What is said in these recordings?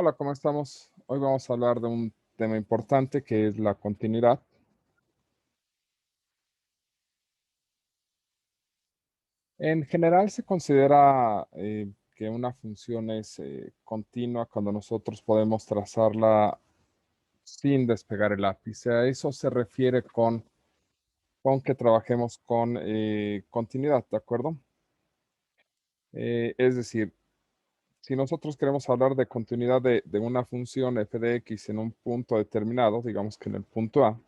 Hola, ¿cómo estamos? Hoy vamos a hablar de un tema importante que es la continuidad. En general se considera que una función es continua cuando nosotros podemos trazarla sin despegar el lápiz. A eso se refiere con que trabajemos con continuidad, ¿de acuerdo? Es decir, si nosotros queremos hablar de continuidad de una función f de x en un punto determinado, digamos que en el punto A,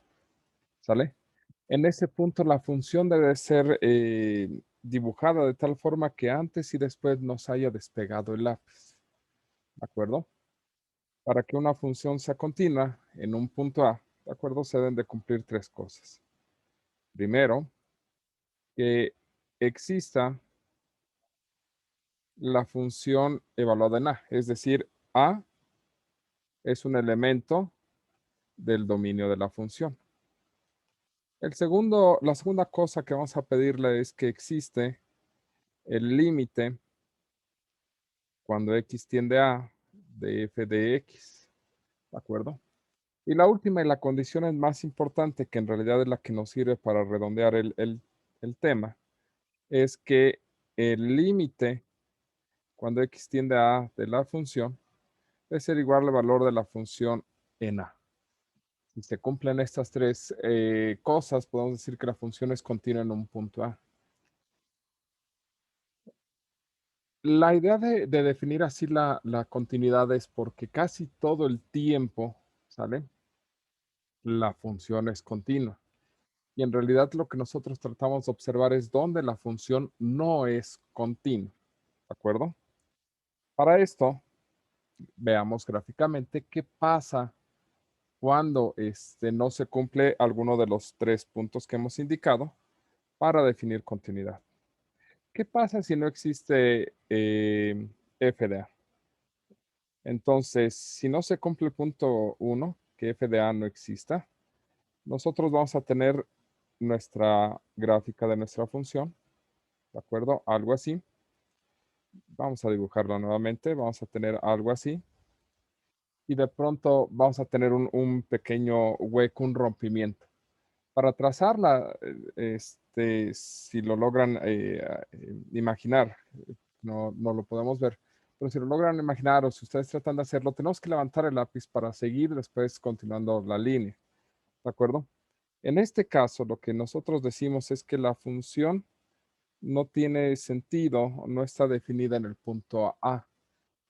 ¿sale? En ese punto la función debe ser dibujada de tal forma que antes y después nos haya despegado el lápiz, ¿de acuerdo? Para que una función sea continua en un punto A, ¿de acuerdo? Se deben de cumplir tres cosas. Primero, que exista la función evaluada en A, es decir, A es un elemento del dominio de la función. La segunda cosa que vamos a pedirle es que existe el límite cuando x tiende a de f de x, ¿de acuerdo? Y la última y la condición es más importante, que en realidad es la que nos sirve para redondear el tema, es que el límite cuando x tiende a de la función debe ser igual al valor de la función en a. Si se cumplen estas tres cosas, podemos decir que la función es continua en un punto A. La idea de definir así la continuidad es porque casi todo el tiempo, ¿sale? La función es continua. Y en realidad lo que nosotros tratamos de observar es dónde la función no es continua, ¿de acuerdo? Para esto, veamos gráficamente qué pasa cuando no se cumple alguno de los tres puntos que hemos indicado para definir continuidad. ¿Qué pasa si no existe f de a? Entonces, si no se cumple el punto 1, que f de a no exista, nosotros vamos a tener nuestra gráfica de nuestra función, ¿de acuerdo? Algo así. Vamos a dibujarlo nuevamente. Vamos a tener algo así. Y de pronto vamos a tener un pequeño hueco, un rompimiento. Para trazarla, si lo logran imaginar, no lo podemos ver, pero si lo logran imaginar o si ustedes tratan de hacerlo, tenemos que levantar el lápiz para seguir después continuando la línea, ¿de acuerdo? En este caso, lo que nosotros decimos es que la función no tiene sentido, no está definida en el punto A.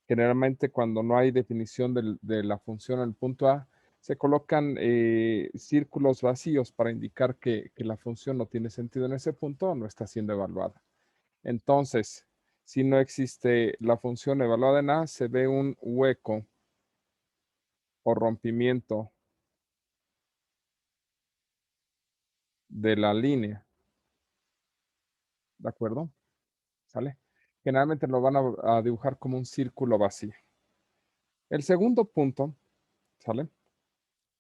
Generalmente cuando no hay definición de la función en el punto A, se colocan círculos vacíos para indicar que la función no tiene sentido en ese punto o no está siendo evaluada. Entonces, si no existe la función evaluada en A, se ve un hueco o rompimiento de la línea, ¿de acuerdo? ¿Sale? Generalmente lo van a dibujar como un círculo vacío. El segundo punto, ¿sale?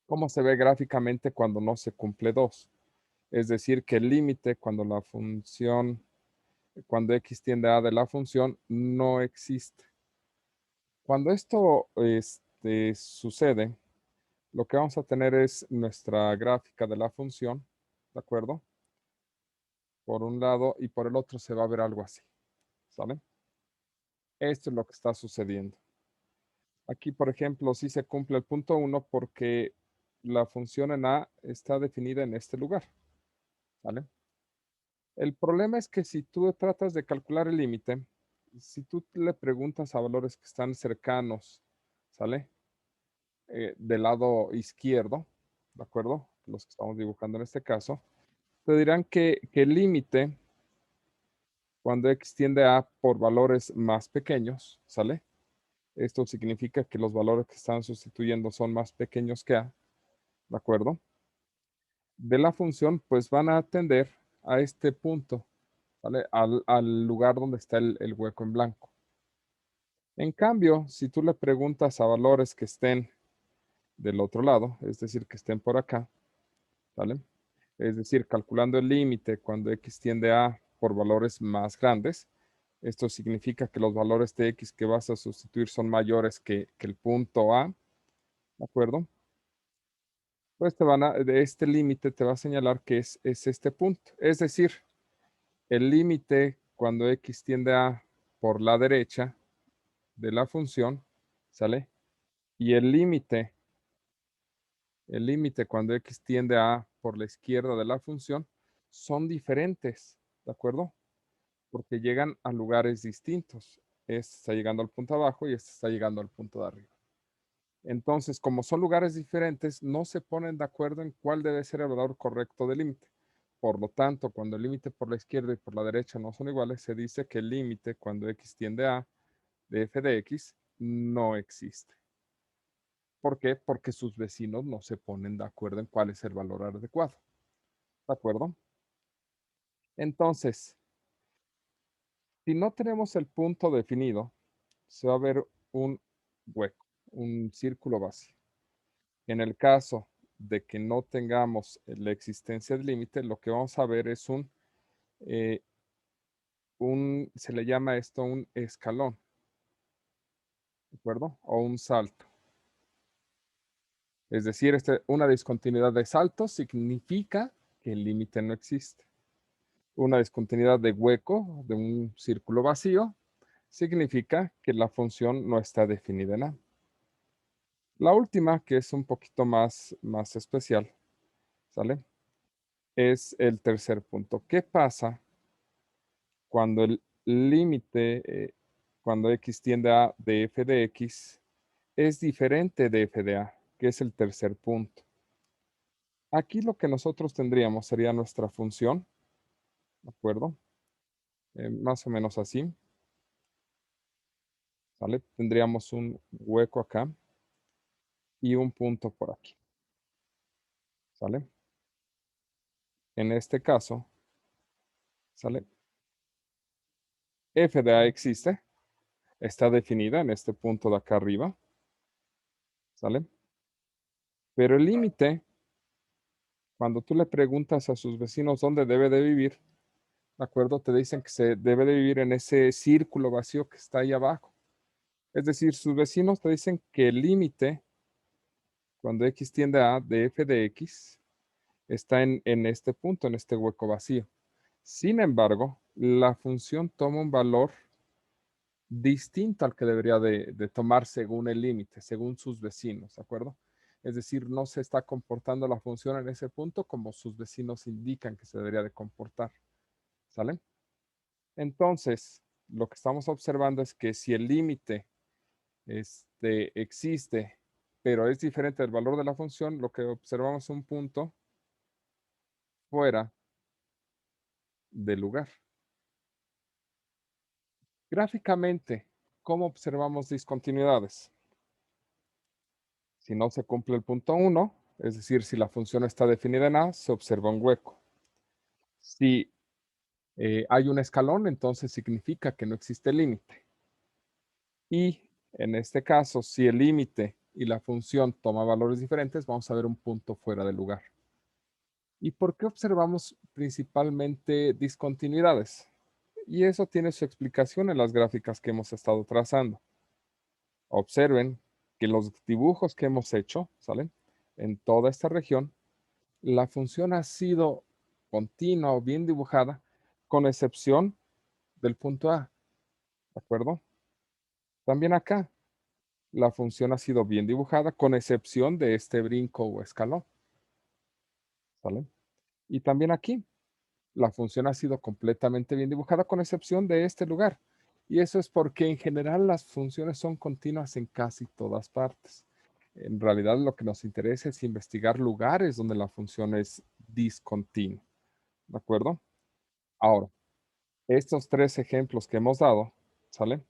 ¿Cómo se ve gráficamente cuando no se cumple 2? Es decir, que el límite cuando x tiende a de la función, no existe. Cuando esto sucede, lo que vamos a tener es nuestra gráfica de la función, ¿de acuerdo? Por un lado y por el otro se va a ver algo así, ¿sale? Esto es lo que está sucediendo. Aquí, por ejemplo, sí se cumple el punto 1 porque la función en a está definida en este lugar, ¿vale? El problema es que si tú tratas de calcular el límite, si tú le preguntas a valores que están cercanos, ¿sale? Del lado izquierdo, ¿de acuerdo? Los que estamos dibujando en este caso, te dirán que el límite, cuando x tiende a por valores más pequeños, ¿sale? Esto significa que los valores que están sustituyendo son más pequeños que a, ¿de acuerdo? De la función, pues van a tender a este punto, ¿vale? Al lugar donde está el hueco en blanco. En cambio, si tú le preguntas a valores que estén del otro lado, es decir, que estén por acá, ¿vale? Es decir, calculando el límite cuando x tiende a por valores más grandes, Esto significa que los valores de x que vas a sustituir son mayores que el punto A, ¿de acuerdo? Pues de este límite te va a señalar que es este punto. Es decir, el límite cuando x tiende a por la derecha de la función, ¿sale? Y el límite cuando x tiende a por la izquierda de la función son diferentes, ¿de acuerdo? Porque llegan a lugares distintos. Este está llegando al punto abajo y este está llegando al punto de arriba. Entonces, como son lugares diferentes, no se ponen de acuerdo en cuál debe ser el valor correcto del límite. Por lo tanto, cuando el límite por la izquierda y por la derecha no son iguales, se dice que el límite cuando x tiende a de f de x no existe. ¿Por qué? Porque sus vecinos no se ponen de acuerdo en cuál es el valor adecuado. ¿De acuerdo? Entonces, si no tenemos el punto definido, se va a ver un hueco, un círculo vacío. En el caso de que no tengamos la existencia del límite, lo que vamos a ver es eh, se le llama esto un escalón, ¿de acuerdo? O un salto. Es decir, una discontinuidad de salto significa que el límite no existe. Una discontinuidad de hueco, de un círculo vacío, significa que la función no está definida en A. La última, que es un poquito más especial, ¿sale? Es el tercer punto. ¿Qué pasa cuando el límite, cuando x tiende a de f de x, es diferente de f de a, que es el tercer punto? Aquí lo que nosotros tendríamos sería nuestra función, ¿de acuerdo? Más o menos así, ¿sale? Tendríamos un hueco acá y un punto por aquí, ¿sale? En este caso, ¿sale? F de A existe, está definida en este punto de acá arriba, ¿sale? Pero el límite, cuando tú le preguntas a sus vecinos dónde debe de vivir, ¿de acuerdo? Te dicen que se debe de vivir en ese círculo vacío que está ahí abajo. Es decir, sus vecinos te dicen que el límite, cuando x tiende a de f de x, está en este punto, en este hueco vacío. Sin embargo, la función toma un valor distinto al que debería de tomar según el límite, según sus vecinos, ¿de acuerdo? Es decir, no se está comportando la función en ese punto como sus vecinos indican que se debería de comportar, ¿sale? Entonces, lo que estamos observando es que si el límite existe, pero es diferente del valor de la función, lo que observamos es un punto fuera del lugar. Gráficamente, ¿cómo observamos discontinuidades? Si no se cumple el punto 1, es decir, si la función está definida en A, se observa un hueco. Si hay un escalón, entonces significa que no existe límite. Y en este caso, si el límite y la función toma valores diferentes, vamos a ver un punto fuera del lugar. ¿Y por qué observamos principalmente discontinuidades? Y eso tiene su explicación en las gráficas que hemos estado trazando. Observen que los dibujos que hemos hecho, ¿salen? En toda esta región, la función ha sido continua o bien dibujada, con excepción del punto A, ¿de acuerdo? También acá, la función ha sido bien dibujada, con excepción de este brinco o escalón, ¿sale? Y también aquí, la función ha sido completamente bien dibujada, con excepción de este lugar. Y eso es porque en general las funciones son continuas en casi todas partes. En realidad lo que nos interesa es investigar lugares donde la función es discontinua, ¿de acuerdo? Ahora, estos tres ejemplos que hemos dado, ¿sale?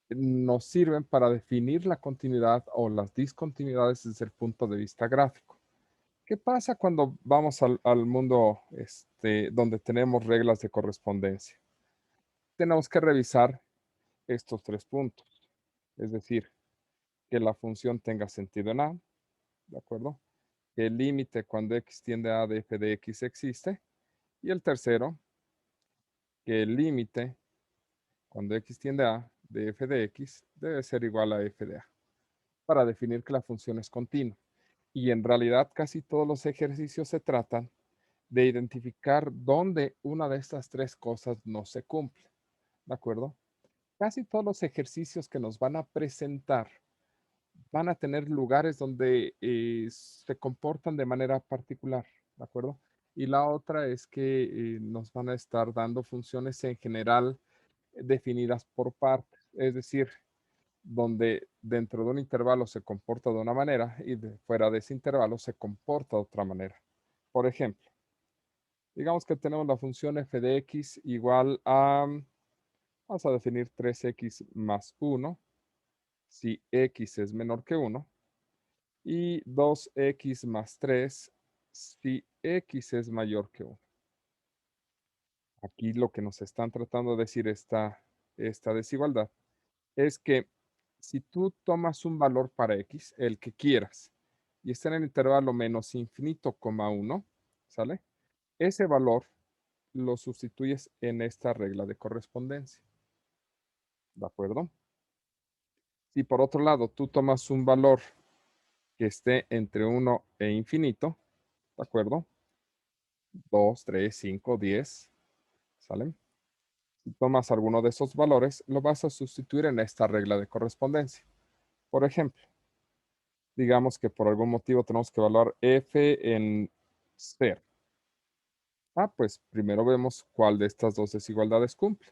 Nos sirven para definir la continuidad o las discontinuidades desde el punto de vista gráfico. ¿Qué pasa cuando vamos al mundo donde tenemos reglas de correspondencia? Tenemos que revisar estos tres puntos. Es decir, que la función tenga sentido en A, ¿de acuerdo? Que el límite cuando x tiende a de f de x existe. Y el tercero, que el límite cuando x tiende a, de f de x, debe ser igual a f de a, para definir que la función es continua. Y en realidad casi todos los ejercicios se tratan de identificar dónde una de estas tres cosas no se cumple. ¿De acuerdo? Casi todos los ejercicios que nos van a presentar van a tener lugares donde se comportan de manera particular. ¿De acuerdo? Y la otra es que nos van a estar dando funciones en general definidas por partes. Es decir, donde dentro de un intervalo se comporta de una manera y fuera de ese intervalo se comporta de otra manera. Por ejemplo, digamos que tenemos la función f de x igual a, vamos a definir 3x más 1, si x es menor que 1, y 2x más 3, si x es mayor que 1. Aquí lo que nos están tratando de decir esta desigualdad es que si tú tomas un valor para x, el que quieras, y está en el intervalo menos infinito, coma 1, ¿sale? Ese valor lo sustituyes en esta regla de correspondencia. ¿De acuerdo? Si por otro lado tú tomas un valor que esté entre 1 e infinito, ¿de acuerdo? 2, 3, 5, 10, ¿sale? Si tomas alguno de esos valores, lo vas a sustituir en esta regla de correspondencia. Por ejemplo, digamos que por algún motivo tenemos que evaluar f en 0. Pues primero vemos cuál de estas dos desigualdades cumple.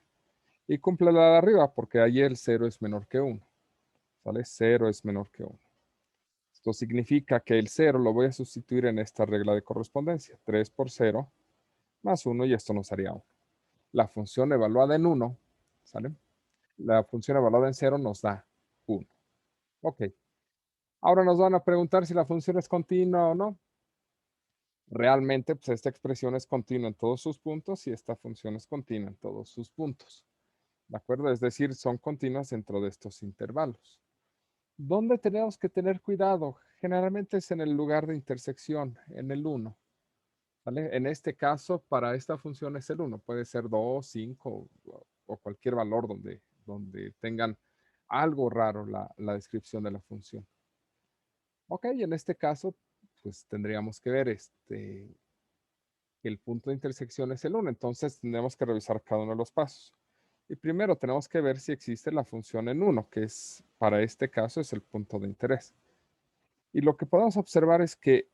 Y cumple la de arriba, porque ahí el 0 es menor que 1. ¿Sale? 0 es menor que 1. Esto significa que el 0 lo voy a sustituir en esta regla de correspondencia. 3 por 0 más 1 y esto nos haría 1. La función evaluada en 1, ¿sale? La función evaluada en 0 nos da 1. Ok. Ahora nos van a preguntar si la función es continua o no. Realmente, pues esta expresión es continua en todos sus puntos y esta función es continua en todos sus puntos. ¿De acuerdo? Es decir, son continuas dentro de estos intervalos. ¿Dónde tenemos que tener cuidado? Generalmente es en el lugar de intersección, en el 1. ¿Vale? En este caso, para esta función es el 1. Puede ser 2, 5 o cualquier valor donde tengan algo raro la descripción de la función. Ok, en este caso, pues tendríamos que ver el punto de intersección es el 1. Entonces tendremos que revisar cada uno de los pasos. Y primero tenemos que ver si existe la función en 1, que es, para este caso, es el punto de interés. Y lo que podemos observar es que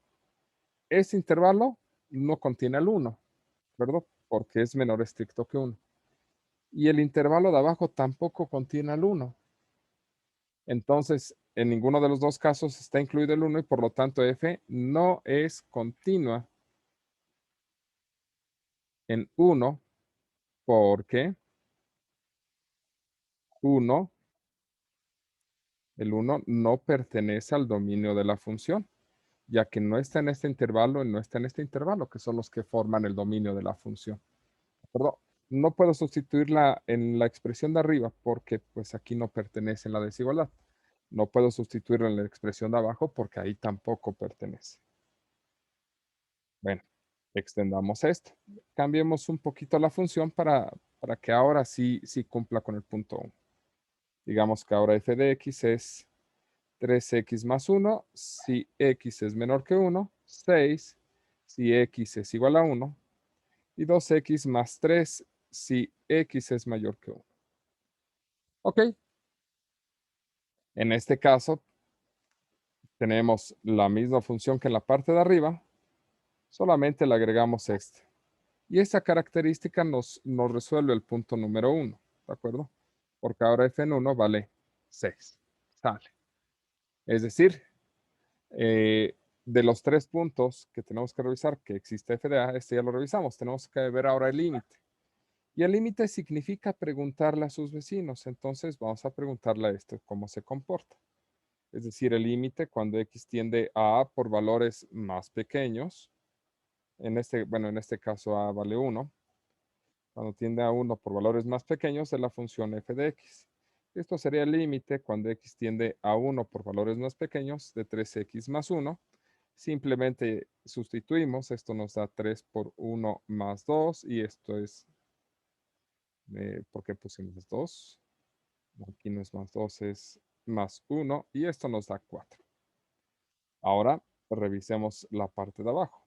este intervalo no contiene el 1, ¿verdad? Porque es menor estricto que 1. Y el intervalo de abajo tampoco contiene el 1. Entonces, en ninguno de los dos casos está incluido el 1 y por lo tanto f no es continua en 1 porque 1, el 1 no pertenece al dominio de la función, ya que no está en este intervalo y no está en este intervalo, que son los que forman el dominio de la función. Perdón, no puedo sustituirla en la expresión de arriba porque pues aquí no pertenece en la desigualdad. No puedo sustituirla en la expresión de abajo porque ahí tampoco pertenece. Bueno, extendamos esto. Cambiemos un poquito la función para que ahora sí cumpla con el punto 1. Digamos que ahora f de x es 3x más 1 si x es menor que 1, 6 si x es igual a 1 y 2x más 3 si x es mayor que 1. Ok, en este caso tenemos la misma función que en la parte de arriba, solamente le agregamos este. Y esta característica nos resuelve el punto número 1, ¿de acuerdo? Porque ahora f en 1 vale 6. Sale. Es decir, de los tres puntos que tenemos que revisar que existe f de a, este ya lo revisamos. Tenemos que ver ahora el límite. Y el límite significa preguntarle a sus vecinos. Entonces vamos a preguntarle a este cómo se comporta. Es decir, el límite cuando x tiende a por valores más pequeños. En este caso a vale 1. Cuando tiende a 1 por valores más pequeños de la función f de x. Esto sería el límite cuando x tiende a 1 por valores más pequeños de 3x más 1. Simplemente sustituimos, esto nos da 3 por 1 más 2 y esto es ¿Por qué pusimos 2? Aquí no es más 2, es más 1 y esto nos da 4. Ahora revisemos la parte de abajo.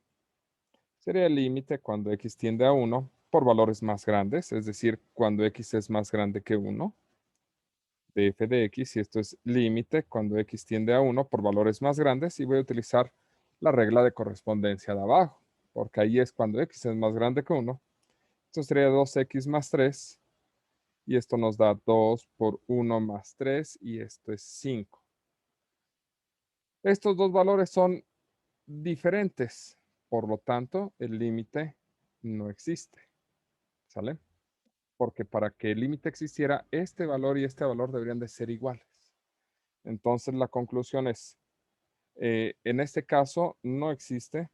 Sería el límite cuando x tiende a 1 por valores más grandes, es decir, cuando x es más grande que 1 de f de x, y esto es límite cuando x tiende a 1 por valores más grandes, y voy a utilizar la regla de correspondencia de abajo, porque ahí es cuando x es más grande que 1. Esto sería 2x más 3, y esto nos da 2 por 1 más 3, y esto es 5. Estos dos valores son diferentes, por lo tanto, el límite no existe, ¿sale? Porque para que el límite existiera, este valor y este valor deberían de ser iguales. Entonces, la conclusión es, en este caso, no existe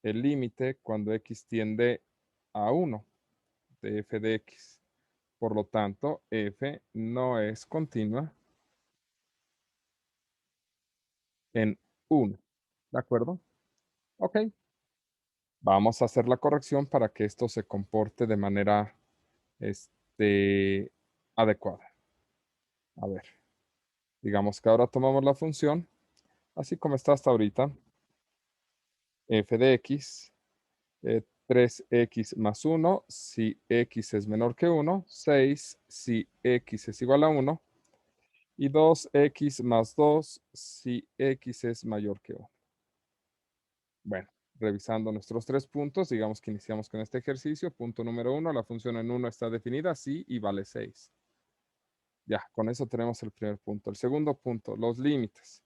el límite cuando x tiende a 1 de f de x. Por lo tanto, f no es continua en 1. ¿De acuerdo? Ok. Vamos a hacer la corrección para que esto se comporte de manera adecuada. A ver, digamos que ahora tomamos la función, así como está hasta ahorita, f de x, 3x más 1 si x es menor que 1, 6 si x es igual a 1, y 2x más 2 si x es mayor que 1. Bueno, revisando nuestros 3 puntos, digamos que iniciamos con este ejercicio. Punto número 1, la función en 1 está definida así y vale 6. Ya, con eso tenemos el primer punto. El segundo punto, los límites.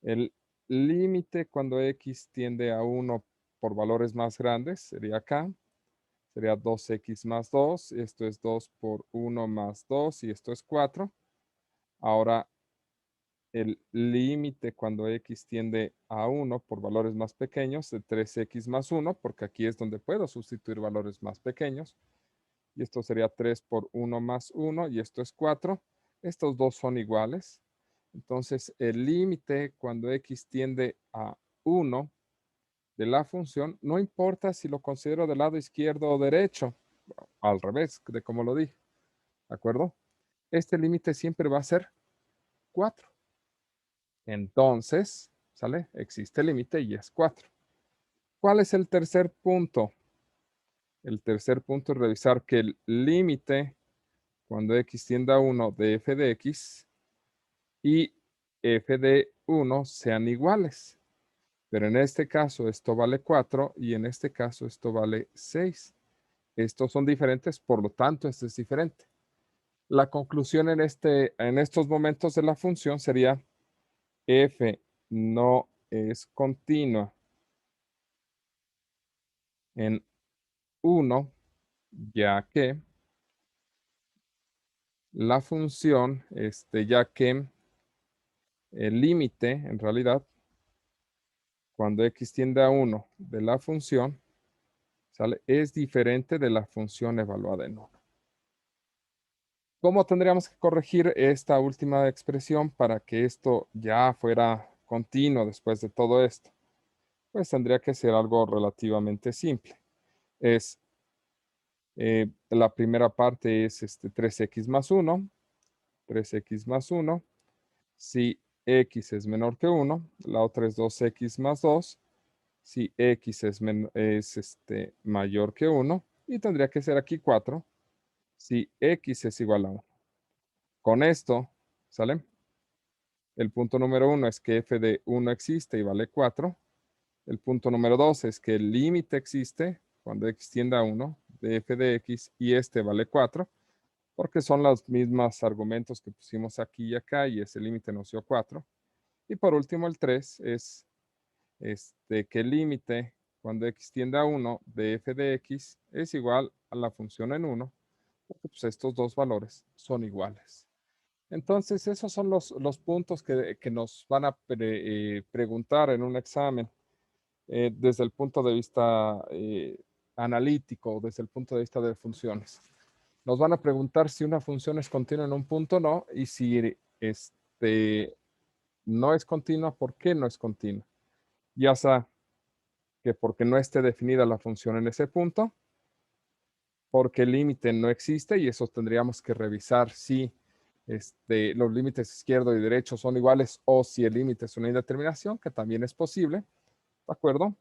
El límite cuando x tiende a 1 por valores más grandes sería acá. Sería 2x más 2. Esto es 2 por 1 más 2 y esto es 4. Ahora, el límite cuando x tiende a 1 por valores más pequeños de 3x más 1, porque aquí es donde puedo sustituir valores más pequeños. Y esto sería 3 por 1 más 1 y esto es 4. Estos dos son iguales. Entonces, el límite cuando x tiende a 1 de la función, no importa si lo considero del lado izquierdo o derecho, al revés de como lo dije, ¿de acuerdo? Este límite siempre va a ser 4. Entonces, ¿sale? Existe límite y es 4. ¿Cuál es el tercer punto? El tercer punto es revisar que el límite cuando x tiende a 1 de f de x y f de 1 sean iguales. Pero en este caso esto vale 4 y en este caso esto vale 6. Estos son diferentes, por lo tanto este es diferente. La conclusión en estos momentos de la función sería f no es continua en 1, ya que la función, ya que el límite, en realidad, cuando x tiende a 1 de la función, ¿sale? Es diferente de la función evaluada en 1. ¿Cómo tendríamos que corregir esta última expresión para que esto ya fuera continuo después de todo esto? Pues tendría que ser algo relativamente simple. La primera parte es 3x más 1, 3x más 1. Si x es menor que 1, la otra es 2x más 2. Si x es mayor que 1, y tendría que ser aquí 4 si x es igual a 1. Con esto, ¿sale? El punto número 1 es que f de 1 existe y vale 4. El punto número 2 es que el límite existe cuando x tiende a 1 de f de x y este vale 4, porque son los mismos argumentos que pusimos aquí y acá y ese límite nos dio 4. Y por último el 3 es que el límite cuando x tiende a 1 de f de x es igual a la función en 1, porque pues, estos dos valores son iguales. Entonces, esos son los puntos que nos van a preguntar en un examen desde el punto de vista analítico, desde el punto de vista de funciones. Nos van a preguntar si una función es continua en un punto o no, y si no es continua, ¿por qué no es continua? Ya sea que porque no esté definida la función en ese punto, porque el límite no existe y eso tendríamos que revisar si los límites izquierdo y derecho son iguales o si el límite es una indeterminación, que también es posible, ¿de acuerdo?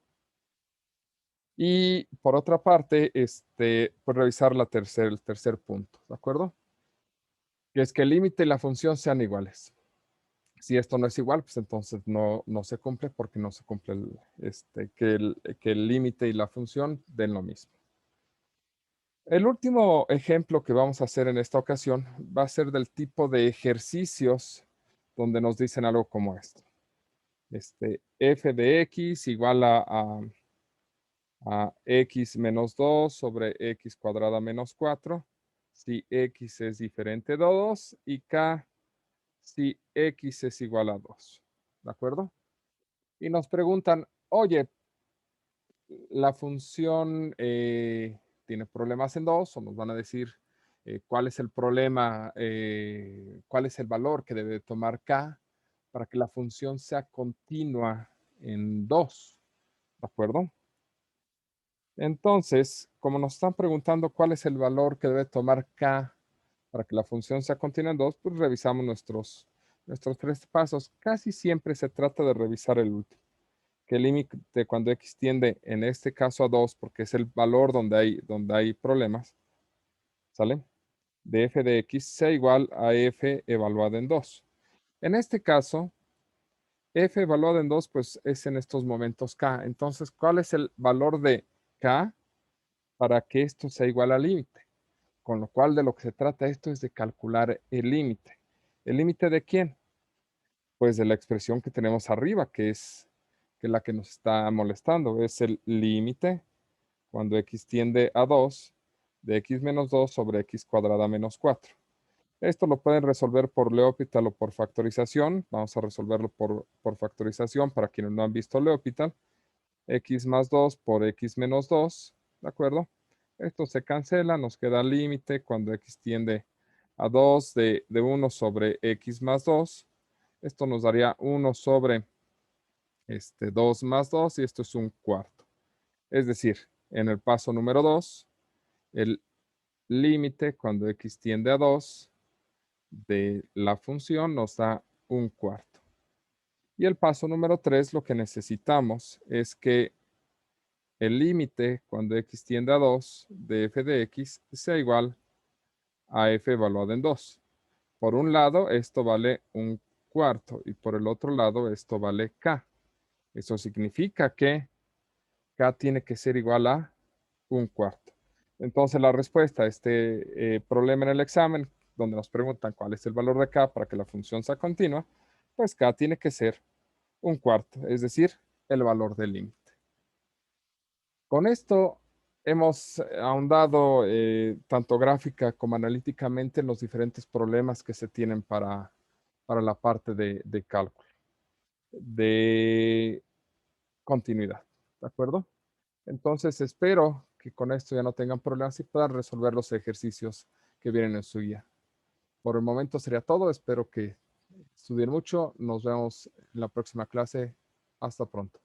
Y por otra parte, pues revisar el tercer punto, ¿de acuerdo? Que es que el límite y la función sean iguales. Si esto no es igual, pues entonces no se cumple porque no se cumple que el límite y la función den lo mismo. El último ejemplo que vamos a hacer en esta ocasión va a ser del tipo de ejercicios donde nos dicen algo como esto. F de x igual a x menos 2 sobre x cuadrada menos 4, si x es diferente de 2 y k si x es igual a 2. ¿De acuerdo? Y nos preguntan, oye, la función tiene problemas en 2, o nos van a decir cuál es el problema, cuál es el valor que debe tomar k para que la función sea continua en 2. ¿De acuerdo? Entonces, como nos están preguntando cuál es el valor que debe tomar k para que la función sea continua en 2, pues revisamos nuestros 3 pasos. Casi siempre se trata de revisar el último, que el límite cuando x tiende en este caso a 2, porque es el valor donde hay problemas, ¿sale? De f de x sea igual a f evaluada en 2. En este caso, f evaluada en 2, pues es en estos momentos k. Entonces, ¿cuál es el valor de k para que esto sea igual al límite? Con lo cual, de lo que se trata esto es de calcular el límite. ¿El límite de quién? Pues de la expresión que tenemos arriba, que es la que nos está molestando. Es el límite cuando x tiende a 2 de x menos 2 sobre x cuadrada menos 4. Esto lo pueden resolver por L'Hopital o por factorización. Vamos a resolverlo por factorización para quienes no han visto L'Hopital. X más 2 por x menos 2, ¿de acuerdo? Esto se cancela, nos queda límite cuando x tiende a 2 de 1 sobre x más 2. Esto nos daría 1 sobre 2 más 2 y esto es un cuarto. Es decir, en el paso número 2, el límite cuando x tiende a 2 de la función nos da un cuarto. Y el paso número 3, lo que necesitamos es que el límite cuando x tiende a 2 de f de x sea igual a f evaluado en 2. Por un lado, esto vale un cuarto y por el otro lado, esto vale k. Eso significa que k tiene que ser igual a un cuarto. Entonces, la respuesta a este problema en el examen, donde nos preguntan cuál es el valor de k para que la función sea continua, pues k tiene que ser un cuarto, es decir, el valor del límite. Con esto hemos ahondado tanto gráfica como analíticamente en los diferentes problemas que se tienen para la parte de cálculo, de continuidad. ¿De acuerdo? Entonces espero que con esto ya no tengan problemas y puedan resolver los ejercicios que vienen en su guía. Por el momento sería todo. Espero que estudien mucho. Nos vemos en la próxima clase. Hasta pronto.